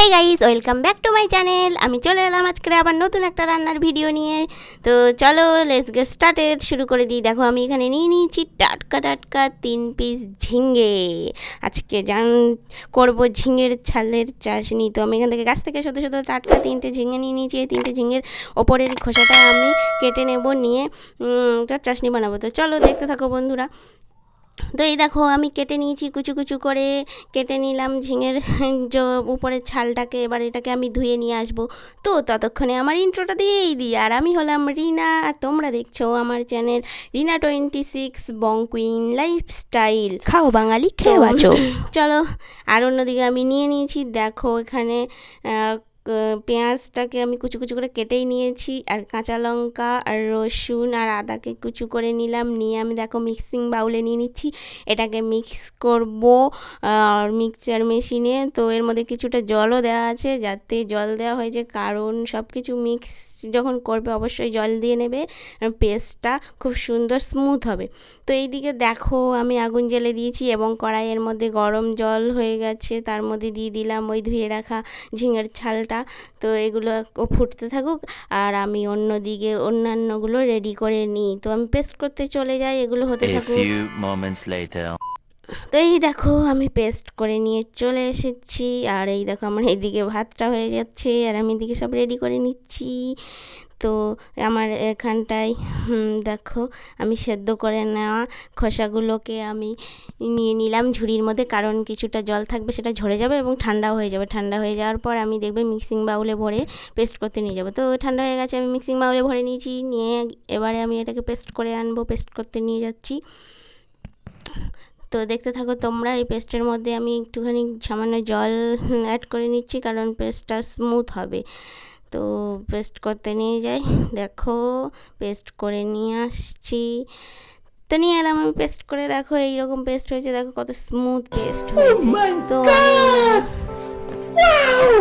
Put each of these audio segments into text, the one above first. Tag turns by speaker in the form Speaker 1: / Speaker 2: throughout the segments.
Speaker 1: Hey guys, welcome back to my channel. আমি চলে এলাম আজকে আবার নতুন একটা রান্নার ভিডিও নিয়ে। তো চলো লেটস গেট স্টার্টেড, শুরু করে দিই। দেখো আমি এখানে নিয়ে নিয়েছি টাটকা টাটকা 3 পিস ঝিঙে। আজকে করবো ঝিঙের ছালের চাশনি। তো আমি এখান থেকে গাছ থেকে শুধু শুধু টাটকা 3টে ঝিঙে নিয়ে নিয়েছি। এই 3টে ঝিঙের ওপরের খোসাটা আমি কেটে নেব, নিয়ে চাশনি বানাবো। তো চলো দেখতে থাকো বন্ধুরা। তো এই দেখো আমি কেটে নিয়েছি, কুচু কুচু করে কেটে নিলাম ঝিঙের উপরের ছালটাকে। এবার এটাকে আমি ধুয়ে নিয়ে আসবো। তো ততক্ষণে আমার ইন্ট্রোটা দিয়েই দিই। আর আমি হলাম রিনা, আর তোমরা দেখছো আমার চ্যানেল রিনা 26 বং কুইন লাইফস্টাইল। খাও বাঙালি, খেয়ে বাঁচো। চলো, আর অন্যদিকে আমি নিয়ে নিয়েছি, দেখো এখানে পেঁয়াজটাকে আমি কুচু কুচু করে কেটেই নিয়েছি, আর কাঁচা লঙ্কা আর রসুন আর আদাকে কুচু করে নিলাম। নিয়ে আমি দেখো মিক্সিং বাউলে নিয়ে নিচ্ছি, এটাকে মিক্স করব আর মিক্সচার মেশিনে। তো এর মধ্যে কিছুটা জলও দেওয়া আছে, যাতে জল দেওয়া হয়েছে কারণ সব কিছু মিক্স যখন করবে অবশ্যই জল দিয়ে নেবে, পেস্টটা খুব সুন্দর স্মুথ হবে। তো এইদিকে দেখো আমি আগুন জ্বেলে দিয়েছি এবং কড়াইয়ের মধ্যে গরম জল হয়ে গেছে, তার মধ্যে দিয়ে দিলাম ওই ধুয়ে রাখা ঝিঙের ছালটা। তো এগুলো ফুটতে থাকুক আর আমি অন্যদিকে অন্যান্যগুলো রেডি করে নিই। তো আমি পেস্ট করতে চলে যাই, এগুলো হতে থাকুক। তো এই দেখো আমি পেস্ট করে নিয়ে চলে এসেছি, আর এই দেখো আমার এইদিকে ভাতটা হয়ে যাচ্ছে আর আমি এদিকে সব রেডি করে নিচ্ছি। তো আমার এখানটায় দেখো আমি সেদ্ধ করে নেওয়া খোসাগুলোকে আমি নিয়ে নিলাম ঝুড়ির মধ্যে, কারণ কিছুটা জল থাকবে সেটা ঝরে যাবে এবং ঠান্ডাও হয়ে যাবে। ঠান্ডা হয়ে যাওয়ার পর আমি দেখবে মিক্সিং বাউলে ভরে পেস্ট করতে নিয়ে যাবো। তো ঠান্ডা হয়ে গেছে, আমি মিক্সিং বাউলে ভরে নিয়েছি, নিয়ে এবারে আমি এটাকে পেস্ট করে আনবো, পেস্ট করতে নিয়ে যাচ্ছি। তো দেখতে থাকো তোমরা। এই পেস্টের মধ্যে আমি একটুখানি সামান্য জল অ্যাড করে নিচ্ছি, কারণ পেস্টটা স্মুথ হবে। তো পেস্ট করতে নিয়ে যাই, দেখো পেস্ট করে নিয়ে আসছি। তো নিয়ে এলাম আমি পেস্ট করে, দেখো এইরকম পেস্ট হয়েছে, দেখো কত স্মুথ পেস্ট হয়েছে। তো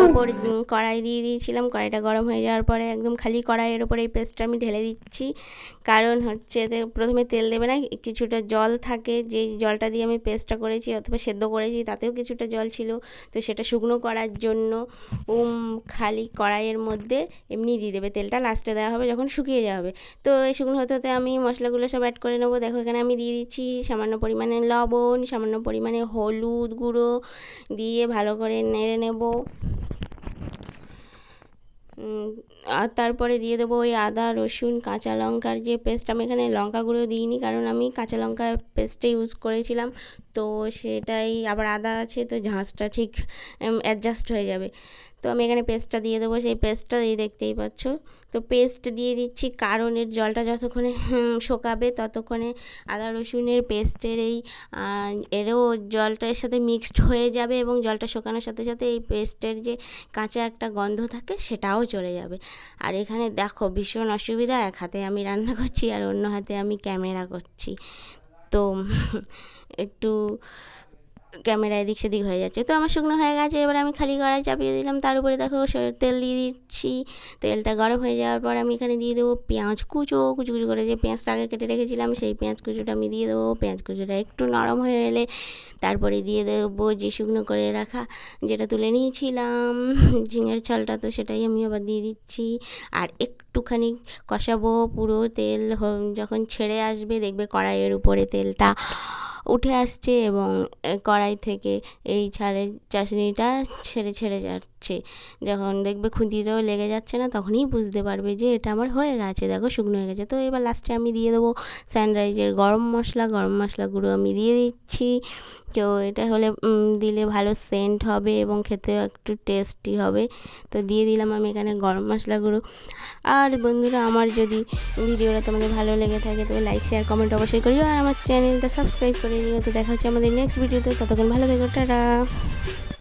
Speaker 1: ওপর কড়াই দিয়ে দিয়েছিলাম, কড়াইটা গরম হয়ে যাওয়ার পরে একদম খালি কড়াইয়ের ওপরে এই পেস্টটা আমি ঢেলে দিচ্ছি, কারণ হচ্ছে প্রথমে তেল দেবে না, কিছুটা জল থাকে, যে জলটা দিয়ে আমি পেস্টটা করেছি অথবা সেদ্ধ করেছি তাতেও কিছুটা জল ছিল। তো সেটা শুকনো করার জন্য খালি কড়াইয়ের মধ্যে এমনি দিয়ে দেবে, তেলটা লাস্টে দেওয়া হবে যখন শুকিয়ে যাবে। তো এই শুকনো হতে হতে আমি মশলাগুলো সব অ্যাড করে নেবো। দেখো এখানে আমি দিয়ে দিচ্ছি সামান্য পরিমাণে লবণ, সামান্য পরিমাণে হলুদ গুঁড়ো দিয়ে ভালো করে নেড়ে নেব। আর তারপরে দিয়ে দেবো ওই আদা রসুন কাঁচা লঙ্কার যে পেস্ট। আমি এখানে লঙ্কা গুঁড়ো দিইনি, কারণ আমি কাঁচা লঙ্কার পেস্টে ইউজ করেছিলাম। তো সেটাই আবার আদা আছে, তো ঝাঁঝটা ঠিক অ্যাডজাস্ট হয়ে যাবে। তো আমি এখানে পেস্টটা দিয়ে দেবো, সেই পেস্টটা এই দেখতেই পাচ্ছ। তো পেস্ট দিয়ে দিচ্ছি কারণ এর জলটা যতক্ষণে শোকাবে ততক্ষণে আদা রসুনের পেস্টের এরও জলটা এর সাথে মিক্সড হয়ে যাবে, এবং জলটা শোকানোর সাথে সাথে এই পেস্টের যে কাঁচা একটা গন্ধ থাকে সেটাও চলে যাবে। আর এখানে দেখো ভীষণ অসুবিধা, এক হাতে আমি রান্না করছি আর অন্য হাতে আমি ক্যামেরা করছি, তো একটু ক্যামেরা এদিক সেদিক হয়ে যাচ্ছে। তো আমার শুকনো হয়ে গেছে, এবার আমি খালি কড়াই চাপিয়ে দিলাম, তার উপরে দেখো তেল দিয়ে দিচ্ছি। তেলটা গরম হয়ে যাওয়ার পর আমি এখানে দিয়ে দেবো পেঁয়াজ কুচো, কুচু কুচু করে যে পেঁয়াজটা আগে কেটে রেখেছিলাম সেই পেঁয়াজ কুচোটা আমি দিয়ে দেবো। পেঁয়াজ কুচোটা একটু নরম হয়ে এলে তারপরে দিয়ে দেবো যে শুকনো করে রাখা যেটা তুলে নিয়েছিলাম ঝিঙের ছালটা, তো সেটাই আমি আবার দিয়ে দিচ্ছি। আর একটুখানি কষাবো, পুরো তেল যখন ছেড়ে আসবে দেখবে কড়াইয়ের উপরে তেলটা উঠে আসছে এবং কড়াই থেকে এই ছালের চাশনিটা ছেড়ে ছেড়ে যাচ্ছে। যখন দেখবে খুন্তিতেও লেগে যাচ্ছে না, তখনই বুঝতে পারবে যে এটা আমার হয়ে গেছে, দেখো শুকনো হয়ে গেছে। তো এবার লাস্টে আমি দিয়ে দেবো সানরাইজের গরম মশলা গুঁড়ো আমি দিয়ে দিচ্ছি। তো এটা হলে দিলে ভালো সেন্ট হবে এবং খেতেও একটু টেস্টি হবে। তো দিয়ে দিলাম আমি এখানে গরম মশলা গুঁড়ো। আর বন্ধুরা, আমার যদি ভিডিওটা তোমাদের ভালো লেগে থাকে তবে লাইক শেয়ার কমেন্ট অবশ্যই করিও, আর আমার চ্যানেলটা সাবস্ক্রাইব করে নিও। তো দেখা হচ্ছে আমাদের নেক্সট ভিডিওতে, ততক্ষণ ভালো থেকো, টাটা।